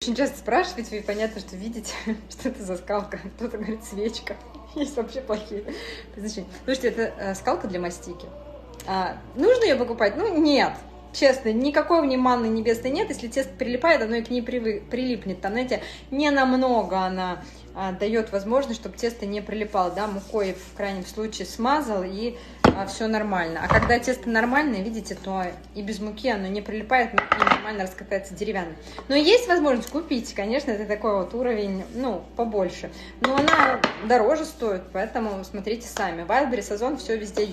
Очень часто спрашиваете, и понятно, что видите, что это за скалка. Кто-то говорит свечка. Есть вообще плохие значения. Слушайте, это скалка для мастики. Нужно ее покупать? Ну, нет. Честно, никакой в ней манны небесной нет. Если тесто прилипает, оно и к ней прилипнет. Там, знаете, не намного она дает возможность, чтобы тесто не прилипало. Да? Мукой в крайнем случае смазал, и все нормально. А когда тесто нормальное, видите, то и без муки оно не прилипает, и нормально раскатается деревянное. Но есть возможность купить, конечно, это такой вот уровень, ну, побольше. Но она дороже стоит, поэтому смотрите сами. Wildberries, Озон, все везде есть.